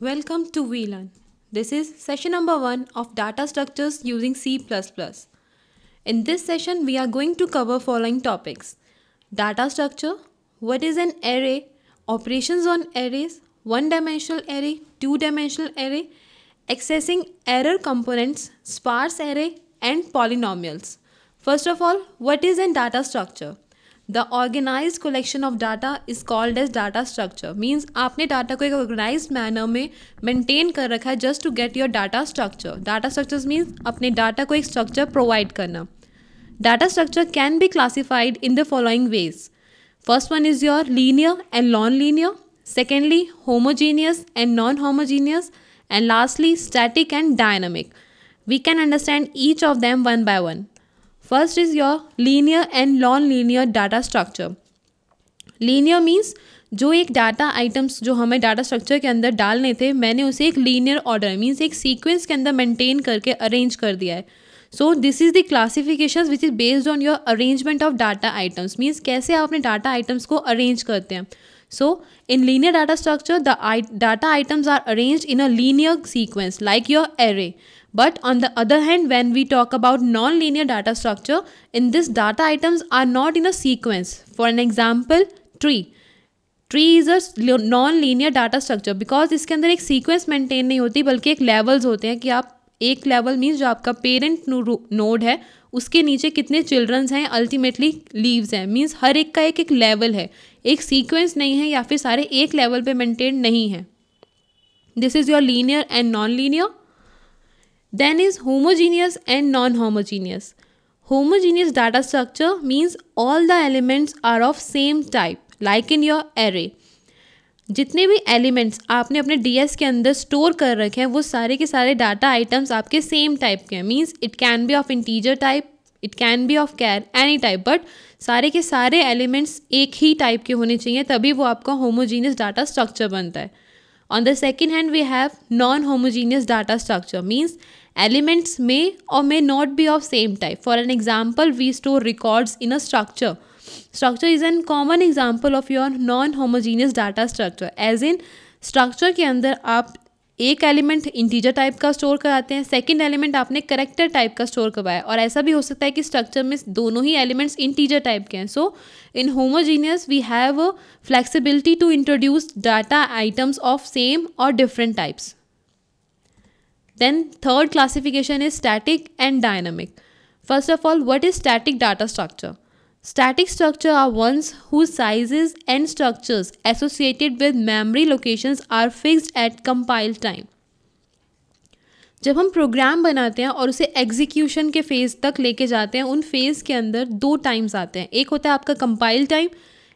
Welcome to VLearn. This is session number 1 of data structures using C++. In this session, we are going to cover following topics: data structure, what is an array, operations on arrays, one-dimensional array, two-dimensional array, accessing error components, sparse array, and polynomials. First of all, what is a data structure? The organized collection of data is called as data structure. Means आपने data को एक organised manner में maintain कर रखा है just to get your data structure. Data structures means अपने डाटा को एक स्ट्रक्चर प्रोवाइड करना. Data structure can be classified in the following ways. First one is your linear and non-linear. Secondly, homogeneous and non-homogeneous. And lastly, static and dynamic. We can understand each of them one by one. First is your linear and non-linear data structure. Linear means जो एक data items जो हमें data structure के अंदर डालने थे, मैंने उसे एक लीनियर ऑर्डर मीन्स एक सीक्वेंस के अंदर मेंटेन करके अरेंज कर दिया है. So this is the classification which is based on your arrangement of data items. Means कैसे आप अपने डाटा आइटम्स को अरेंज करते हैं. So in linear data structure, the data items are arranged in a linear sequence like your array. But on the other hand, when we talk about non-linear data structure, in this data items are not in a sequence. For an example, tree. Tree is a non-linear data structure because इसके अंदर एक sequence maintain नहीं होती बल्कि एक levels होते हैं कि आप एक लेवल मीन्स जो आपका पेरेंट नोड है उसके नीचे कितने चिल्ड्रंस हैं, अल्टीमेटली लीव्स हैं. मीन्स हर एक का एक एक लेवल है, एक सीक्वेंस नहीं है या फिर सारे एक लेवल पे मेंटेन नहीं है. This is your linear and non linear. Then is homogeneous and non homogeneous. Homogeneous data structure means all the elements are of same type like in your array. जितने भी एलिमेंट्स आपने अपने DS के अंदर store कर रखे हैं वो सारे के सारे डाटा आइटम्स आपके सेम टाइप के हैं. Means it can be of integer type, it can be of char any type, but सारे के सारे एलिमेंट्स एक ही टाइप के होने चाहिए तभी वो आपका होमोजीनियस डाटा स्ट्रक्चर बनता है. On the second hand we have non homogeneous data structure. Means elements may or may not be of same type. For an example, we store records in a structure. Structure is a common example of your non-homogeneous data structure. As in structure के अंदर आप एक element integer type का store कराते हैं, second element आपने character type का store करवाया, और ऐसा भी हो सकता है कि स्ट्रक्चर में दोनों ही एलिमेंट्स इंटीजर टाइप के हैं. So in homogeneous we have a flexibility to introduce data items of same or different types. Then third classification is static and dynamic. First of all, what is static data structure? Static structure are ones whose sizes and structures associated with memory locations are fixed at compile time. जब हम programme बनाते हैं और उसे execution के phase तक लेके जाते हैं, उन फेज़ के अंदर दो टाइम्स आते हैं. एक होता है आपका compile time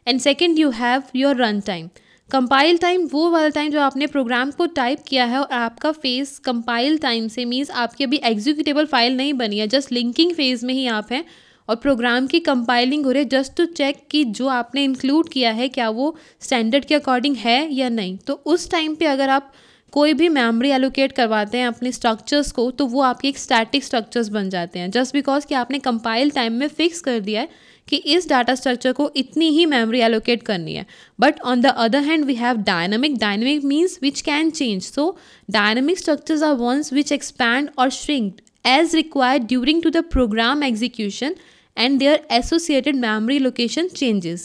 and second you have your run time. Compile time वो वाला टाइम जो आपने प्रोग्राम को टाइप किया है और आपका फेज़ कंपाइल टाइम से मीन्स आपकी अभी एग्जीक्यूटेबल फाइल नहीं बनी है, जस्ट लिंकिंग फेज़ में ही आप हैं और प्रोग्राम की कंपाइलिंग हो रही है जस्ट टू चेक कि जो आपने इंक्लूड किया है क्या वो स्टैंडर्ड के अकॉर्डिंग है या नहीं. तो उस टाइम पे अगर आप कोई भी मेमोरी एलोकेट करवाते हैं अपने स्ट्रक्चर्स को तो वो आपके एक स्टैटिक स्ट्रक्चर्स बन जाते हैं जस्ट बिकॉज कि आपने कंपाइल टाइम में फिक्स कर दिया है कि इस डाटा स्ट्रक्चर को इतनी ही मेमोरी एलोकेट करनी है. But on the other hand we have dynamic. Dynamic means which can change. So dynamic structures are ones which expand or shrink as required during to the program execution and their associated memory location changes.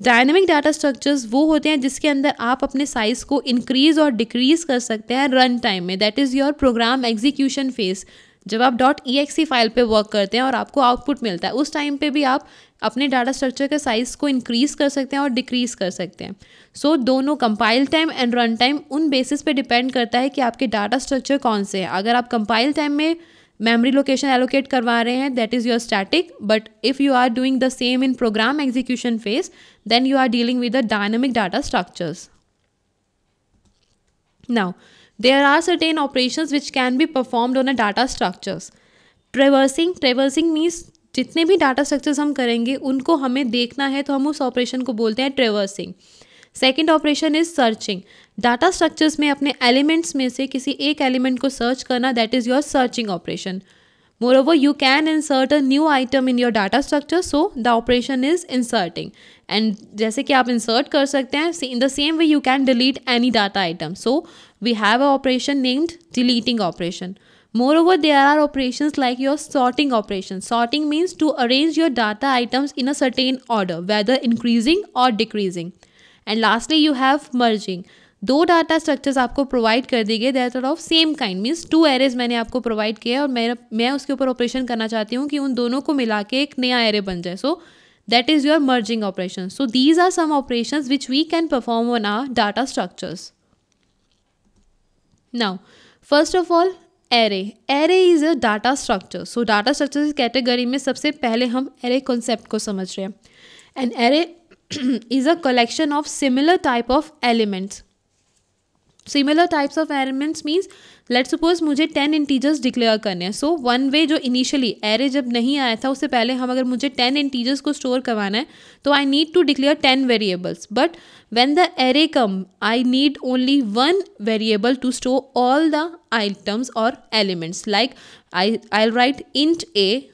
Dynamic data structures वो होते हैं जिसके अंदर आप अपने size को increase और decrease कर सकते हैं रन टाइम में. That is your program execution phase. जब आप .exe फाइल पे वर्क करते हैं और आपको आउटपुट मिलता है उस टाइम पे भी आप अपने डाटा स्ट्रक्चर के साइज़ को इंक्रीज़ कर सकते हैं और डिक्रीज़ कर सकते हैं. सो दोनों compile time and run time उन बेसिस पे डिपेंड करता है कि आपके डाटा स्ट्रक्चर कौन से हैं. अगर आप कंपाइल टाइम में मेमोरी लोकेशन एलोकेट करवा रहे हैं that is your static, but if you are doing the same in program execution phase then you are dealing with the dynamic data structures. Now there are certain operations which can be performed on a data structures. Traversing means जितने भी data structures हम करेंगे उनको हमें देखना है तो हम उस ऑपरेशन को बोलते हैं traversing. Second operation is searching. Data structures में अपने एलिमेंट्स में से किसी एक एलिमेंट को सर्च करना that is your searching operation. Moreover, you can insert a new item in your data structure, so the operation is inserting. And जैसे कि आप insert कर सकते हैं, in the same way you can delete any data item. So we have an operation named deleting operation. Moreover, there are operations like your sorting operation. Sorting means to arrange your data items in a certain order, whether increasing or decreasing. And lastly, you have merging. दो data structures आपको provide कर दी गए, that are of same kind, means two arrays मैंने आपको provide किया और मैं उसके ऊपर ऑपरेशन करना चाहती हूँ कि उन दोनों को मिला के एक नया एरे बन जाए. So that is your merging operation. So these are some operations which we can perform on our data structures. Now first of all, array is a data structure. So data structure category में सबसे पहले हम array concept को समझ रहे हैं. And array is a collection of similar type of elements. Similar types of elements means let's suppose मुझे 10 integers declare करने हैं. सो वन वे जो इनिशियली एरे जब नहीं आया था उससे पहले हम अगर मुझे 10 इंटीजर्स को स्टोर करवाना है तो I need to declare 10 variables. But when the array come I need only one variable to store all the items or elements. Like I write int A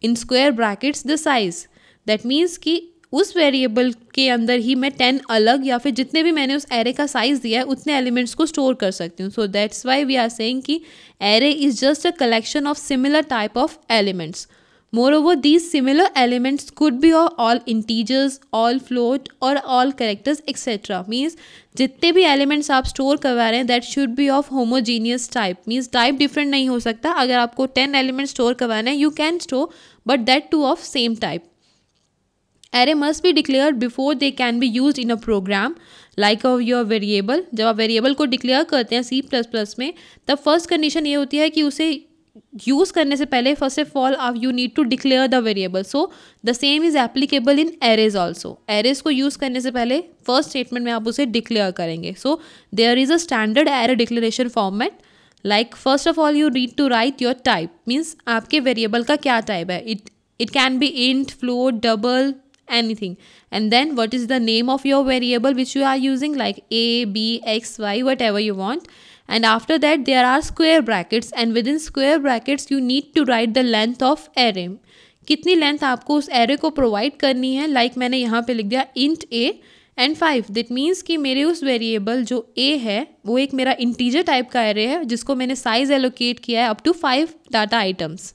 in square brackets the size. That means कि उस variable के अंदर ही मैं 10 अलग या फिर जितने भी मैंने उस एरे का साइज दिया है उतने एलिमेंट्स को स्टोर कर सकती हूँ. So that's why we are saying कि array is just a collection of similar type of elements. Moreover these similar elements could be all integers, all float or all characters etcetera. Means जितने भी elements आप store करवा रहे हैं that should be of homogeneous type. Means type different नहीं हो सकता. अगर आपको 10 एलिमेंट्स स्टोर करवाना है you can store, but that two of same type. Array must be declared before they can be used in a program like of your variable. जब आप variable को डिक्लेयर करते हैं C++ में तब फर्स्ट कंडीशन ये होती है कि उसे यूज़ करने से पहले फर्स्ट ऑफ ऑल आप you need to declare the variable. So the same is applicable in arrays also. Arrays को यूज़ करने से पहले फर्स्ट स्टेटमेंट में आप उसे डिक्लेयर करेंगे. So there is a standard array declaration format. Like first of all you need to write your type. Means आपके variable का क्या टाइप है. It can be int, float, double, anything. And then what is the name of your variable which you are using, like a, b, x, y, whatever you want. And after that there are square brackets, and within square brackets you need to write the length of array. कितनी length आपको उस array को provide करनी है. Like मैंने यहाँ पे लिख दिया int a and 5. That means कि मेरे उस वेरिएबल जो a है वो एक मेरा इंटीजर टाइप का एरे है जिसको मैंने साइज एलोकेट किया है up to 5 data items.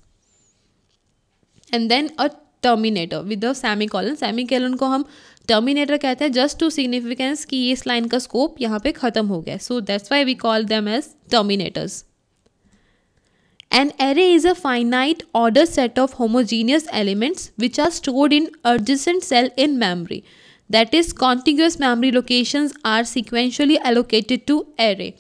And then a terminator with a semicolon. Semicolon को हम टर्मिनेटर कहते हैं जस्ट टू सिग्निफिकेंस कि ये इस लाइन का स्कोप यहाँ पे ख़त्म हो गया. So that's why we call them as terminators. An array is a finite order set of homogeneous elements which are stored in adjacent cell in memory. That is, contiguous memory locations are sequentially allocated to array.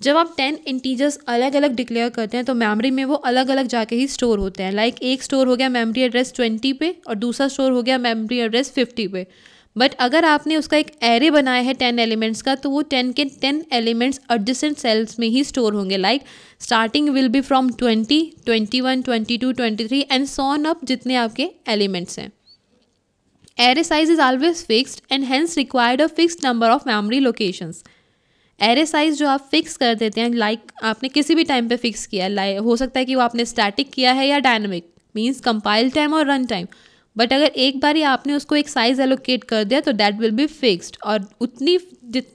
जब आप 10 integers अलग अलग declare करते हैं तो memory में वो अलग अलग जाके ही स्टोर होते हैं. लाइक एक स्टोर हो गया मेमोरी एड्रेस 20 पे और दूसरा स्टोर हो गया मेमोरी एड्रेस 50 पे. बट अगर आपने उसका एक एरे बनाया है 10 एलिमेंट्स का तो वो 10 के 10 एलिमेंट्स एडजेसेंट सेल्स में ही स्टोर होंगे. Like starting will be from 20, 21, 22, 23 and so on up जितने आपके एलिमेंट्स हैं. Array size is always fixed and hence required a fixed number of memory locations. Array size जो आप फिक्स कर देते हैं लाइक आपने किसी भी टाइम पे फिक्स किया है, हो सकता है कि वो आपने स्टैटिक किया है या डायनामिक, मींस कंपाइल टाइम और रन टाइम. बट अगर एक बार ही आपने उसको एक साइज एलोकेट कर दिया तो दैट विल बी फिक्स्ड और उतनी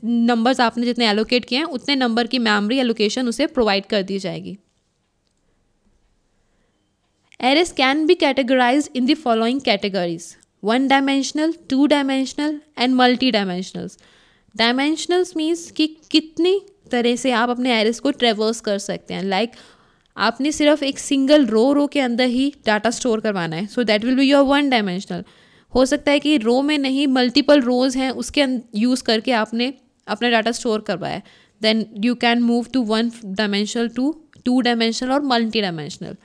नंबर्स आपने जितने एलोकेट किए हैं उतने नंबर की मेमोरी एलोकेशन उसे प्रोवाइड कर दी जाएगी. Arrays can be categorized in the following categories: 1 dimensional, 2 dimensional and multi dimensionals. Dimensionals means कि कितनी तरह से आप अपने एरेस को ट्रेवर्स कर सकते हैं. लाइक आपने सिर्फ एक सिंगल रो के अंदर ही डाटा स्टोर करवाना है, so that will be your 1 dimensional. हो सकता है कि रो में नहीं मल्टीपल रोज हैं उसके यूज़ करके आपने अपना डाटा स्टोर करवाया, then you can move to 1 dimensional to 2 dimensional or multi dimensional.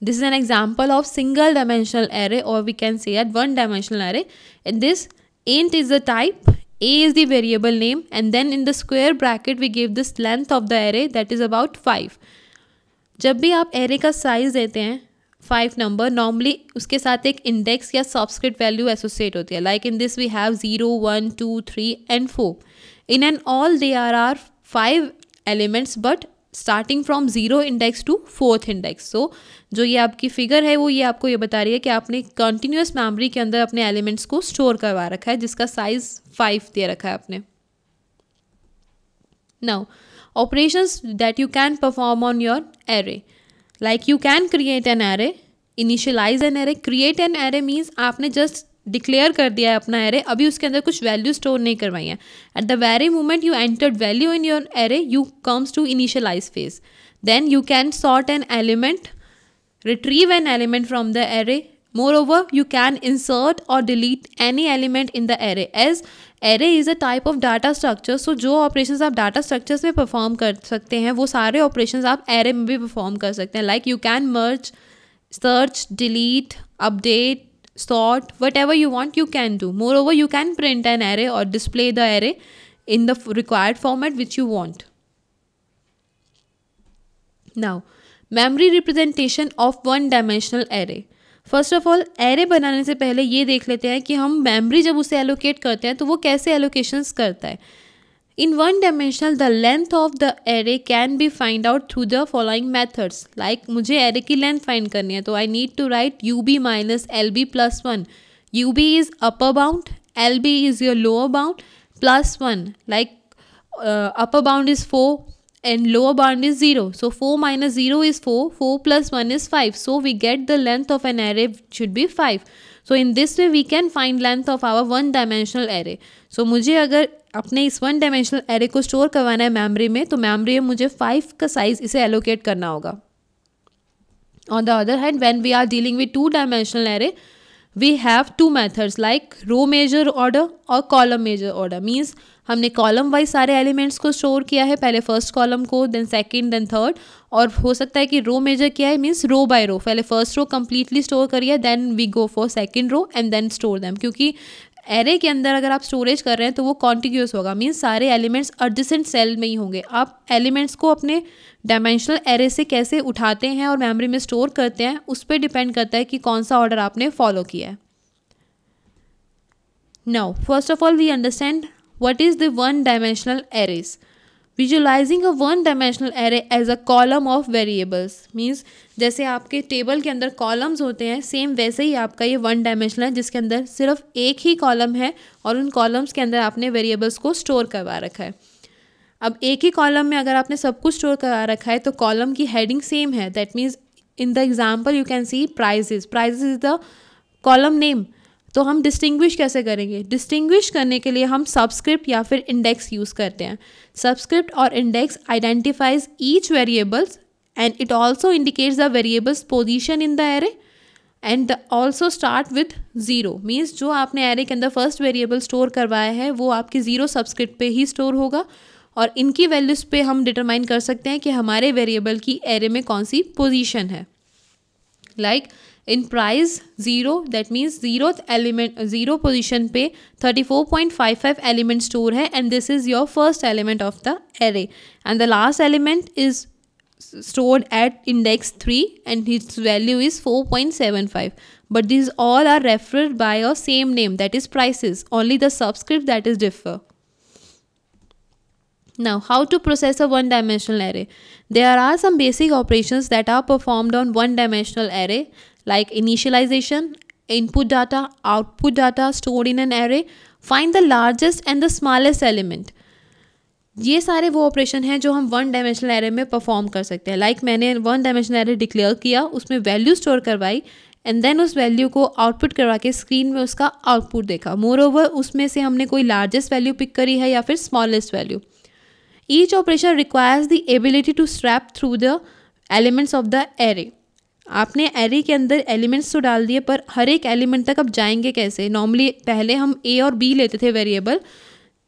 This is an example of single dimensional array, or we can say at 1 dimensional array. In this, int is the type, a is the variable name, and then in the square bracket we give this length of the array that is about 5. जब भी आप array का size देते हैं 5 number, normally उसके साथ एक index या सबस्क्रिप्ट वैल्यू एसोसिएट होती है. Like in this we have 0, 1, 2, 3 and 4. In an all there are 5 elements but starting from 0 index to 4th index. So जो ये आपकी फिगर है वो ये आपको ये बता रही है कि आपने कंटिन्यूस मेमोरी के अंदर अपने एलिमेंट्स को स्टोर करवा रखा है, जिसका साइज 5 दे रखा है आपने। Now operations that you can perform on your array, like you can create an array, initialize an array। create an array means आपने just डिक्लेयर कर दिया है अपना एरे, अभी उसके अंदर कुछ वैल्यू स्टोर नहीं करवाई है। At the very moment you entered value in your array, you comes to initialise phase. Then you can sort an element, retrieve an element from the array। Moreover, you can insert or delete any element in the array, as array is a type of data structure। so जो operations आप data structures में perform कर सकते हैं वो सारे operations आप array में भी perform कर सकते हैं। like you can merge, search, delete, update, sort, whatever you want you can do। Moreover, you can print an array or display the array in the required format which you want। now memory representation of one dimensional array। First of all array बनाने से पहले ये देख लेते हैं कि हम memory जब उसे एलोकेट करते हैं तो वो कैसे एलोकेशंस करता है। In one dimensional the length of the array can be find out through the following methods. Like मुझे एरे की लेंथ फाइंड करनी है तो I need to write U B minus L B plus 1। U B is upper bound, L B is your lower bound, plus 1 like upper bound is 4 and lower bound is 0. So 4 minus 0 is 4, 4 plus 1 is 5. So we get the length of an array should be 5. So in this way we can find length of our one dimensional array. So मुझे अगर अपने इस one dimensional array को store करवाना है memory में तो memory में मुझे 5 का साइज इसे एलोकेट करना होगा। On the other hand, when we are dealing with 2 dimensional array, we have 2 methods like row measure order और column measure order। means हमने कॉलम वाइज सारे एलिमेंट्स को स्टोर किया है, पहले फर्स्ट कॉलम को, देन सेकंड, देन थर्ड। और हो सकता है कि रो मेजर किया है, मीन्स रो बाय रो, पहले फर्स्ट रो कंप्लीटली स्टोर करिए, then we go for second row and then store them. क्योंकि एरे के अंदर अगर आप स्टोरेज कर रहे हैं तो वो कॉन्टिग्यूस होगा, मीन्स सारे एलिमेंट्स एडजेसेंट सेल में ही होंगे। आप एलिमेंट्स को अपने डायमेंशनल एरे से कैसे उठाते हैं और मेमोरी में स्टोर करते हैं उस पर डिपेंड करता है कि कौन सा ऑर्डर आपने फॉलो किया है। Now first of all we understand what is the one dimensional arrays। visualizing a one dimensional array as a column of variables means जैसे आपके टेबल के अंदर कॉलम्स होते हैं सेम वैसे ही आपका ये वन डायमेंशनल है जिसके अंदर सिर्फ एक ही कॉलम है और उन कॉलम्स के अंदर आपने वेरिएबल्स को स्टोर करवा रखा है। अब एक ही कॉलम में अगर आपने सब कुछ स्टोर करवा रखा है तो कॉलम की हेडिंग सेम है। That means in the example you can see prices, prices is the column name. तो हम डिस्टिंग्विश कैसे करेंगे? डिस्टिंग्विश करने के लिए हम सबस्क्रिप्ट या फिर इंडेक्स यूज़ करते हैं। सबस्क्रिप्ट और index identifies each variables and it also indicates the variables position in the array and also start with 0। Means जो आपने एरे के अंदर फर्स्ट वेरिएबल स्टोर करवाया है वो आपकी 0 सबस्क्रिप्ट पे ही स्टोर होगा और इनकी वैल्यूज़ पे हम डिटरमाइन कर सकते हैं कि हमारे वेरिएबल की एरे में कौन सी पोजीशन है। Like in price 0, that means 0th element 0 position पे 34.55 element store है and this is your first element of the array and the last element is stored at index 3 and its value is 4.75, but these all are referred by a same name, that is prices, only the subscript that is differ. Now how to process a one dimensional array? There are some basic operations that are performed on one dimensional array like initialization, input data, output data stored in an array, find the largest and the smallest element। ये सारे वो operation हैं जो हम one dimensional array में perform कर सकते हैं। लाइक मैंने वन डायमेंशनल एरे डिक्लेयर किया, उसमें वैल्यू स्टोर करवाई एंड देन उस वैल्यू को आउटपुट करवा के स्क्रीन में उसका आउटपुट देखा। मोर ओवर उसमें से हमने कोई लार्जेस्ट वैल्यू पिक करी है या फिर smallest value. Each operation requires the ability to strap through the elements of the array. आपने एरे के अंदर एलिमेंट्स तो डाल दिए पर हर एक एलिमेंट तक अब जाएंगे कैसे? नॉर्मली पहले हम ए और बी लेते थे वेरिएबल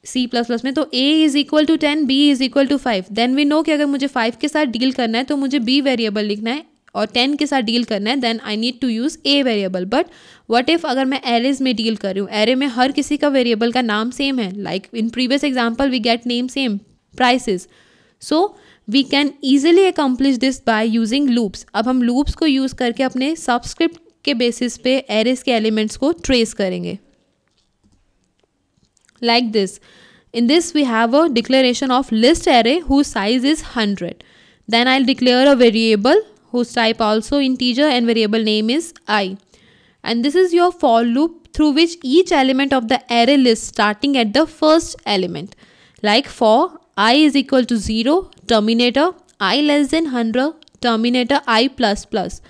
C++ में, तो a is equal to 10, b is equal to 5। Then we know कि अगर मुझे 5 के साथ डील करना है तो मुझे b वेरिएबल लिखना है और 10 के साथ डील करना है, then I need to use a variable. But what if अगर मैं एरेज में डील कर रही हूँ, एरे में हर किसी का वेरिएबल का नाम सेम है, like in previous example we get name same, prices. So we can easily accomplish this by using loops. अब हम लूप्स को यूज़ करके अपने सबस्क्रिप्ट के बेसिस पे एरेज के एलिमेंट्स को ट्रेस करेंगे। Like this, in this we have a declaration of list array whose size is 100. Then I'll declare a variable whose type also integer and variable name is I. And this is your for loop through which each element of the array list starting at the first element. Like for I is equal to 0, terminator I less than 100, terminator I plus plus.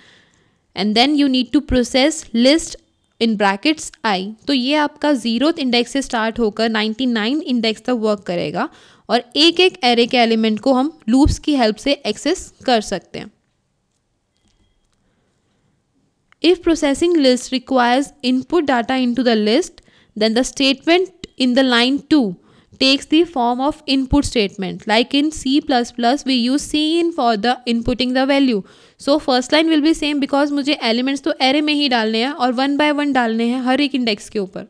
And then you need to process list in brackets I. तो ये आपका 0th index से start होकर 99 index तक work करेगा और एक एक एरे के एलिमेंट को हम लूप्स की हेल्प से एक्सेस कर सकते हैं. If processing list requires input data into the list, then the statement in the line 2 takes the form of input statement. Like in C++, we use cin for the inputting the value. So first line will be same because मुझे elements तो array में ही डालने हैं और 1 by 1 डालने हैं हर एक index के ऊपर.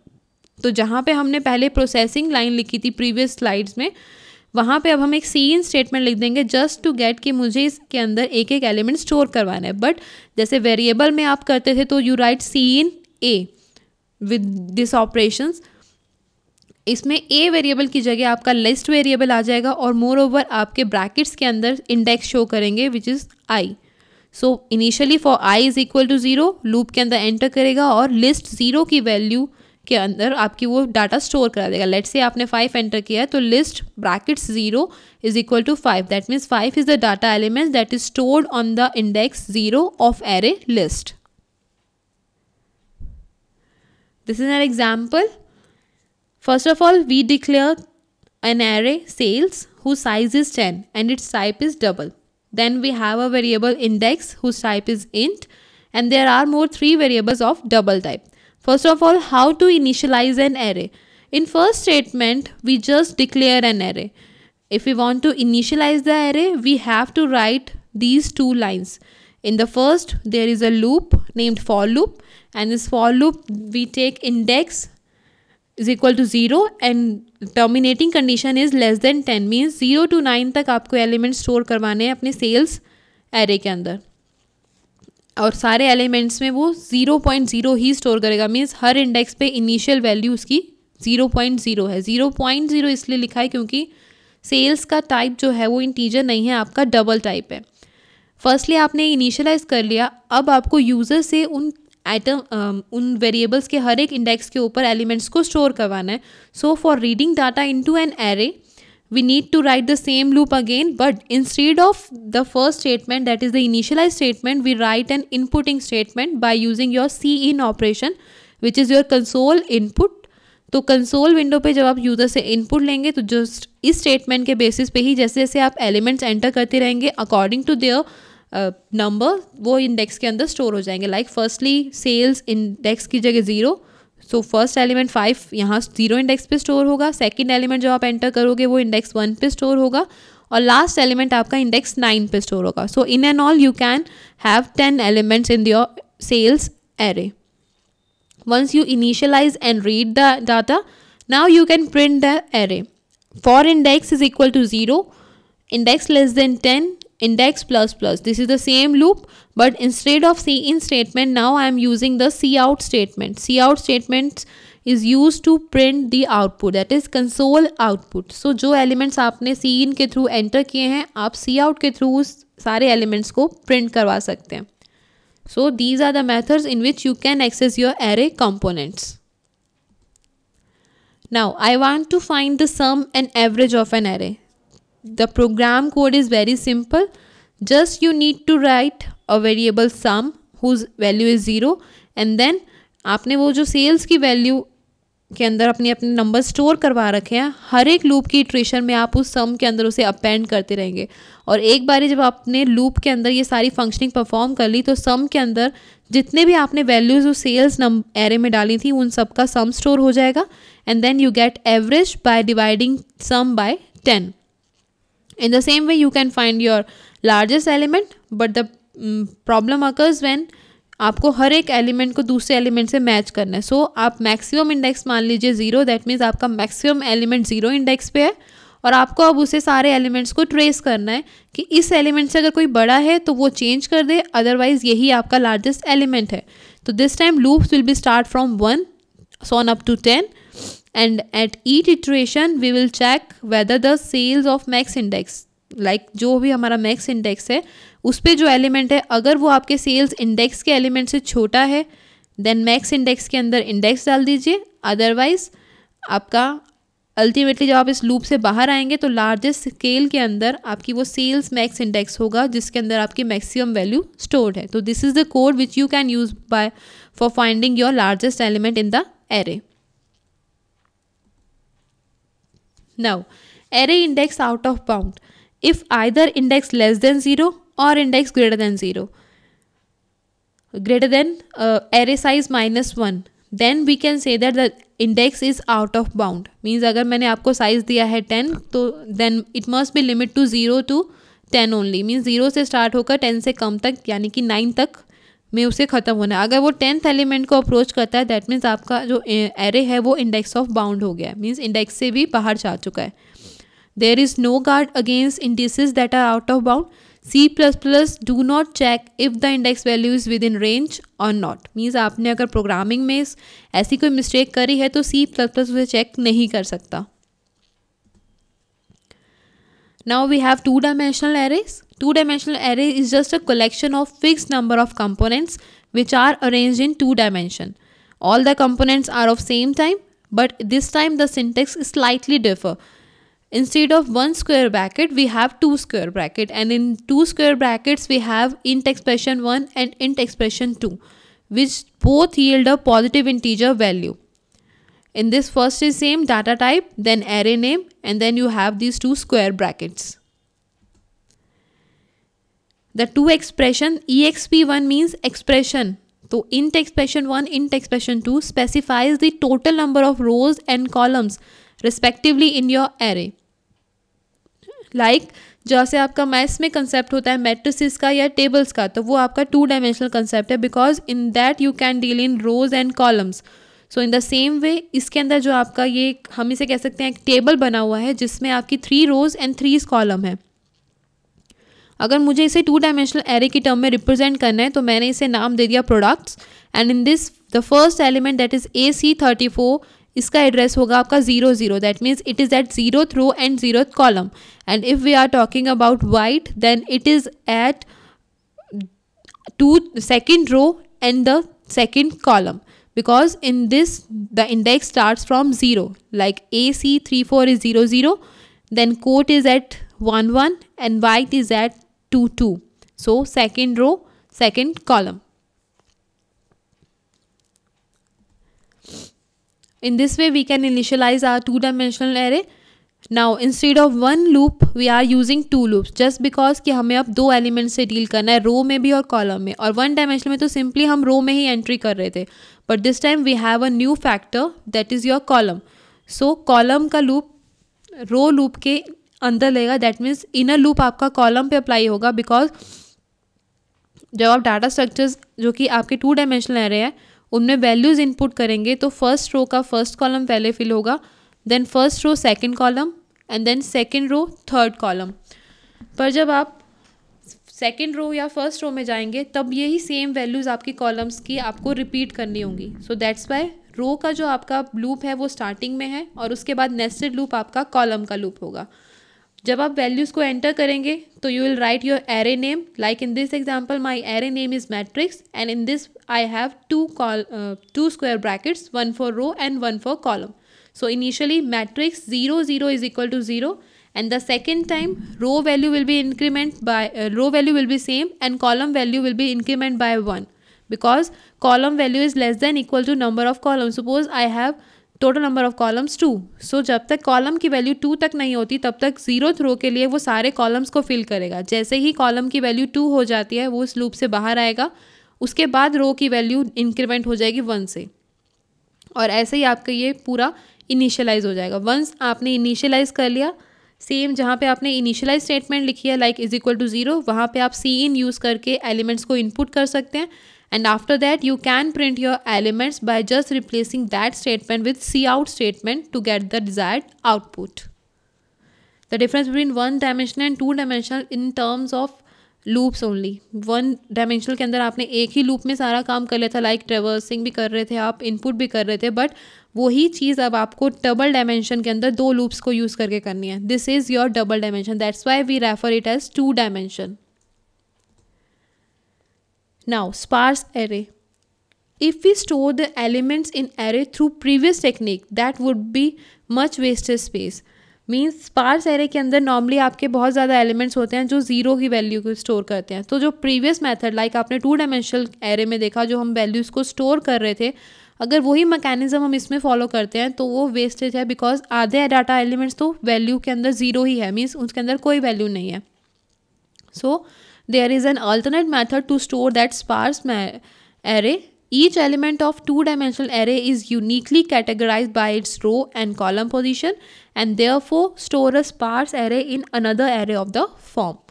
तो जहाँ पे हमने पहले प्रोसेसिंग लाइन लिखी थी प्रीवियस स्लाइड्स में, वहाँ पे अब हम एक cin स्टेटमेंट लिख देंगे जस्ट टू गेट कि मुझे इसके अंदर एक एक एलिमेंट स्टोर करवाना है. बट जैसे वेरिएबल में आप करते थे तो you right cin a with this operations. इसमें a वेरिएबल की जगह आपका लिस्ट वेरिएबल आ जाएगा और मोर ओवर आपके ब्रैकेट्स के अंदर इंडेक्स शो करेंगे which is i. So initially for i is equal to 0 loop के अंदर एंटर करेगा और लिस्ट 0 की वैल्यू के अंदर आपकी वो डाटा स्टोर करा देगा. लेट्स से आपने 5 एंटर किया है तो list brackets 0 is equal to 5. That means 5 is the data element that is stored on the index 0 of array list. This is an example. First of all we declare an array sales whose size is 10 and its type is double. Then we have a variable index whose type is int, and there are more 3 variables of double type. First of all, how to initialize an array? In first statement, we just declare an array. If we want to initialize the array, we have to write these 2 lines. In the first, there is a loop named for loop, and this for loop we take index is equal to 0 and terminating condition is less than 10, means 0 to 9 तक आपको element store करवाने हैं अपने sales array के अंदर और सारे elements में वो 0.0 ही स्टोर करेगा. मीन्स हर इंडेक्स पे इनिशियल वैल्यू उसकी 0.0 है. 0.0 इसलिए लिखा है क्योंकि सेल्स का टाइप जो है वो इंटीजर नहीं है, आपका डबल टाइप है. फर्स्टली आपने इनिशियलाइज कर लिया. अब आपको यूज़र से उन वेरिएबल्स के हर एक इंडेक्स के ऊपर एलिमेंट्स को स्टोर करवाना है. So for reading data into an array we need to write the same loop again, but instead of the first statement, that is the initialize statement, we write an inputting statement by using your cin operation, which is your console input. तो console window पे जब आप user से input लेंगे तो just इस statement के basis पे ही जैसे जैसे आप एलिमेंट्स एंटर करते रहेंगे अकॉर्डिंग टू देयर नंबर वो इंडेक्स के अंदर स्टोर हो जाएंगे. लाइक फर्स्टली सेल्स इंडेक्स की जगह 0, सो फर्स्ट एलिमेंट 5 यहाँ 0 इंडेक्स पे स्टोर होगा. सेकंड एलिमेंट जो आप एंटर करोगे वो इंडेक्स 1 पे स्टोर होगा और लास्ट एलिमेंट आपका इंडेक्स 9 पे स्टोर होगा. So in and all you can have 10 elements in your cells array. Once you initialize and read the data, now you can print the array. For index is equal to 0, index less than 10, index plus plus. This is the same loop, but instead of cin statement, now I am using the cout statement. Cout statement is used to print the output, that is console output. So जो elements आपने cin के through enter किए हैं, आप cout के through सारे elements को print करवा सकते हैं. So these are the methods in which you can access your array components. Now I want to find the sum and average of an array. The program code is very simple. Just you need to write a variable sum whose value is 0 and then आपने वो जो sales की value के अंदर अपने number store करवा रखे हैं, हर एक लूप की इटरेशन में आप उस सम के अंदर उसे अपेंड करते रहेंगे. और एक बार जब आपने लूप के अंदर ये सारी फंक्शनिंग परफॉर्म कर ली तो सम के अंदर जितने भी आपने वैल्यूज उस सेल्स एरे में डाली थी उन सब का सम स्टोर हो जाएगा. And then you get average by dividing sum by 10. In the same way you can find your largest element, but the problem occurs when आपको हर एक एलिमेंट को दूसरे एलिमेंट से मैच करना है. सो आप मैक्सिमम इंडेक्स मान लीजिए 0, दैट मीन्स आपका मैक्सिमम एलिमेंट 0 इंडेक्स पे है और आपको अब उसे सारे एलिमेंट्स को ट्रेस करना है कि इस एलिमेंट से अगर कोई बड़ा है तो वो चेंज कर दे, अदरवाइज यही आपका लार्जेस्ट एलिमेंट है. तो this time loops will be start from 1 on up to 10 and at each iteration we will check whether the sales of max index like जो भी हमारा मैक्स इंडेक्स है उस पे जो एलिमेंट है अगर वो आपके सेल्स इंडेक्स के एलिमेंट से छोटा है देन मैक्स इंडेक्स के अंदर इंडेक्स डाल दीजिए, अदरवाइज आपका अल्टीमेटली जब आप इस लूप से बाहर आएंगे तो लार्जेस्ट स्केल के अंदर आपकी वो सेल्स मैक्स इंडेक्स होगा जिसके अंदर आपकी मैक्सिमम वैल्यू स्टोर्ड है. तो this is the code which you can use by for finding your largest element in the array. Now, array index out of bound. If either index less than 0 or index greater than 0, greater than array size -1, then we can say that the index is out of bound. Means अगर मैंने आपको size दिया है 10 तो then it must be limit to 0 to 10 only. Means 0 से start होकर 10 से कम तक यानी कि 9 तक में उसे ख़त्म होना है. अगर वो 10th एलिमेंट को अप्रोच करता है दैट मीन्स आपका जो एरे है वो इंडेक्स ऑफ बाउंड हो गया है. मीन्स इंडेक्स से भी बाहर जा चुका है. There is no guard against indices that are out of bound. C++ do not check if the index value is within range और नॉट. मीन्स आपने अगर प्रोग्रामिंग में ऐसी कोई मिस्टेक करी है तो C++ उसे चेक नहीं कर सकता. Now we have two-dimensional arrays. Two-dimensional array is just a collection of fixed number of components which are arranged in two dimension. All the components are of same time, but this time the syntax is slightly differ. Instead of one square bracket, we have two square bracket, and in two square brackets we have int expression 1 and int expression 2, which both yield a positive integer value. In this first is same data type, then array name, and then you have these two square brackets. The two expression exp1 means expression. So int expression 1, int expression 2 specifies the total number of rows and columns respectively in your array. Like जैसे आपका maths में concept होता है matrices का या tables का, तो वो आपका टू डायमेंशनल कंसेप्ट है because in that you can deal in rows and columns. So in the same way इसके अंदर जो आपका ये हम इसे कह सकते हैं एक टेबल बना हुआ है जिसमें आपकी 3 रोज एंड 3 कॉलम है. अगर मुझे इसे टू डायमेंशनल एरे की टर्म में रिप्रेजेंट करना है तो मैंने इसे नाम दे दिया products, and in this the first element that is AC34 इसका एड्रेस होगा आपका 0 0. That means it is at 0th row and 0th column. And if we are talking about white then it is at 2nd row and the 2nd column. Because in this the index starts from 0, like AC34 is 0 0, then quote is at 1 1 and white is at 2 2. So 2nd row, 2nd column. In this way we can initialize our two-dimensional array. Now instead of one loop we are using two loops just because कि हमें अब 2 element से deal करना है, रो में भी और column में. और वन डायमेंशन में तो सिंपली हम रो में ही एंट्री कर रहे थे, but this time we have a new factor that is your column. So column का लूप रो लूप के अंदर लेगा. दैट मीन्स इनर लूप आपका कॉलम पे अप्लाई होगा बिकॉज जब आप डाटा स्ट्रक्चर्स जो कि आपके टू डायमेंशनल एरे है उनमें वैल्यूज़ इनपुट करेंगे तो फर्स्ट रो का फर्स्ट कॉलम पहले फिल होगा, then first row second column and then second row third column. पर जब आप सेकंड रो या फर्स्ट रो में जाएंगे तब यही सेम वैल्यूज़ आपकी कॉलम्स की आपको रिपीट करनी होंगी. सो दैट्स वाई रो का जो आपका लूप है वो स्टार्टिंग में है और उसके बाद नेस्टेड लूप आपका कॉलम का लूप होगा. जब आप वैल्यूज़ को एंटर करेंगे तो you will write your array name. Like in this example my array name is matrix and in this I have two square brackets, one for row and one for column. So initially matrix 0 0 is equal to 0, and the second time row value will be increment by row value will be same and column value will be increment by 1 because column value is less than equal to number of columns. Suppose I have total number of columns 2. So जब तक column की value 2 तक नहीं होती तब तक 0th रो के लिए वो सारे कॉलम्स को फिल करेगा. जैसे ही कॉलम की वैल्यू 2 हो जाती है वो इस लूप से बाहर आएगा, उसके बाद रो की वैल्यू इंक्रीमेंट हो जाएगी 1 से, और ऐसे ही आपका ये पूरा इनिशियलाइज हो जाएगा. वंस आपने इनिशियलाइज कर लिया, सेम जहाँ पे आपने इनिशियलाइज स्टेटमेंट लिखी है लाइक इज इक्वल टू 0 वहाँ पे आप सी इन यूज़ करके एलिमेंट्स को इनपुट कर सकते हैं. And after that you can print your elements by just replacing that statement with cout statement to get the desired output. The difference between one dimensional and two dimensional in terms of loops only. One dimensional के अंदर आपने एक ही loop में सारा काम कर लिया था, लाइक ट्रेवर्सिंग भी कर रहे थे आप, इनपुट भी कर रहे थे, बट वही चीज़ अब आपको डबल डायमेंशन के अंदर दो लूप्स को यूज़ करके करनी है. This is your double dimension, that's why we refer it as two dimension. Now, sparse array. If we store the elements in array through previous technique, that would be much wasted space. मीन्स sparse array के अंदर normally आपके बहुत ज़्यादा elements होते हैं जो zero की वैल्यू को स्टोर करते हैं. तो जो प्रीवियस मेथड लाइक आपने टू डायमेंशनल एरे में देखा, जो हम वैल्यूज़ को स्टोर कर रहे थे, अगर वही मैकेनिज्म हम इसमें फॉलो करते हैं तो वो वेस्टेज है, बिकॉज आधे डाटा एलिमेंट्स तो वैल्यू के अंदर ज़ीरो ही है, मीन्स उसके अंदर कोई वैल्यू नहीं है. सो there is an alternate method to store that sparse array. Each element of two-dimensional array is uniquely categorized by its row and column position, and therefore store a sparse array in another array of the form.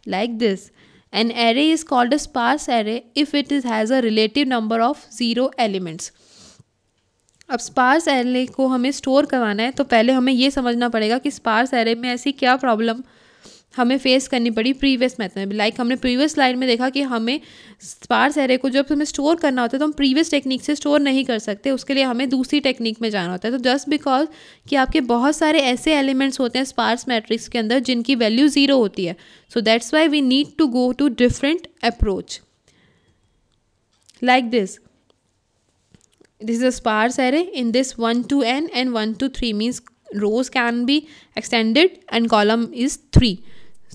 Like this. An array is called a sparse array if it has a relative number of 0 elements. अब sparse array को हमें store करवाना है तो पहले हमें ये समझना पड़ेगा कि स्पार्स एरे में ऐसी क्या प्रॉब्लम हमें फेस करनी पड़ी प्रीवियस मेथड में. लाइक हमने प्रीवियस स्लाइड में देखा कि हमें स्पार्स एरे को जब हमें स्टोर करना होता है तो हम प्रीवियस टेक्निक से स्टोर नहीं कर सकते, उसके लिए हमें दूसरी टेक्निक में जाना होता है. तो जस्ट बिकॉज कि आपके बहुत सारे ऐसे एलिमेंट्स होते हैं स्पार्स मैट्रिक्स के अंदर जिनकी वैल्यू ज़ीरो होती है, so that's why we need to go to different approach like this. This is a sparse array. In this 1 to n and 1 to 3 means rows can be extended and column is 3.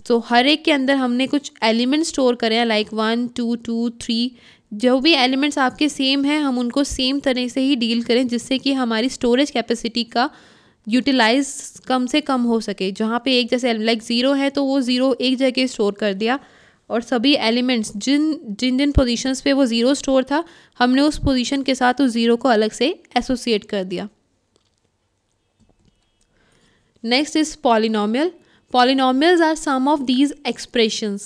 तो हर एक के अंदर हमने कुछ element store करें हैं like 1 2 2 3. जो भी एलिमेंट्स आपके सेम हैं हम उनको सेम तरह से ही डील करें जिससे कि हमारी स्टोरेज कैपेसिटी का यूटिलाइज कम से कम हो सके. जहाँ पे एक जैसे लाइक ज़ीरो है तो वो ज़ीरो एक जगह स्टोर कर दिया, और सभी एलिमेंट्स जिन पोजीशंस पे वो ज़ीरो स्टोर था हमने उस पोजीशन के साथ उस ज़ीरो को अलग से एसोसिएट कर दिया. Next is polynomial. Polynomials are some of these expressions.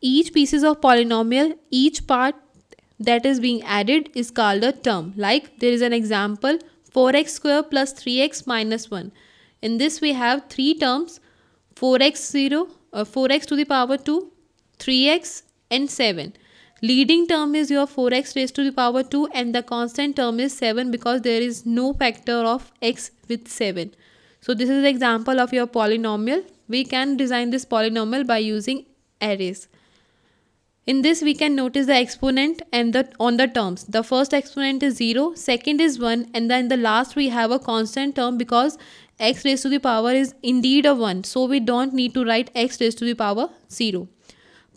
Each pieces of polynomial, each part that is being added is called a term. Like there is an example 4x square plus 3x minus 1. In this we have three terms 4x to the power 2, 3x and 7. Leading term is your 4x raised to the power 2 and the constant term is 7 because there is no factor of x with 7. So this is the example of your polynomial. We can design this polynomial by using arrays. In this we can notice the exponent and on the terms. The first exponent is 0, second is 1, and then the last we have a constant term because x raised to the power is indeed a 1. So we don't need to write x raised to the power 0.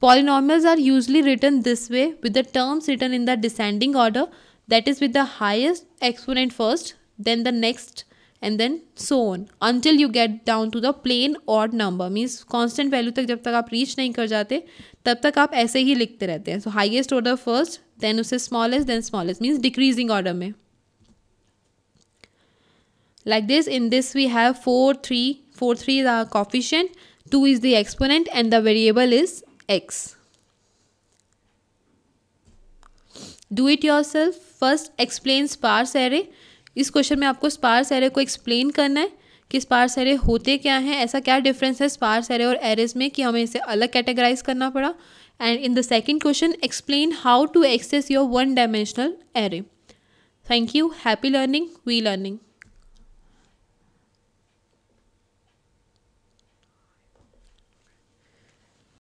Polynomials are usually written this way with the terms written in the descending order, that is with the highest exponent first, then the next, and then so on until you get down to the plain odd number. Means constant value तक जब तक आप reach नहीं कर जाते तब तक आप ऐसे ही लिखते रहते हैं. So highest order first, then उससे smallest, then smallest, means decreasing order में. Like this, in this we have 4 3 is our coefficient, 2 is the exponent and the variable is x. Do it yourself. First explain sparse array. इस question में आपको sparse array को explain करना है कि sparse array होते क्या हैं, ऐसा क्या डिफरेंस है स्पार्स एरे और एरेज में कि हमें इसे अलग कैटेगराइज करना पड़ा. And in the second question explain how to access your one dimensional array. Thank you. Happy learning. We learning.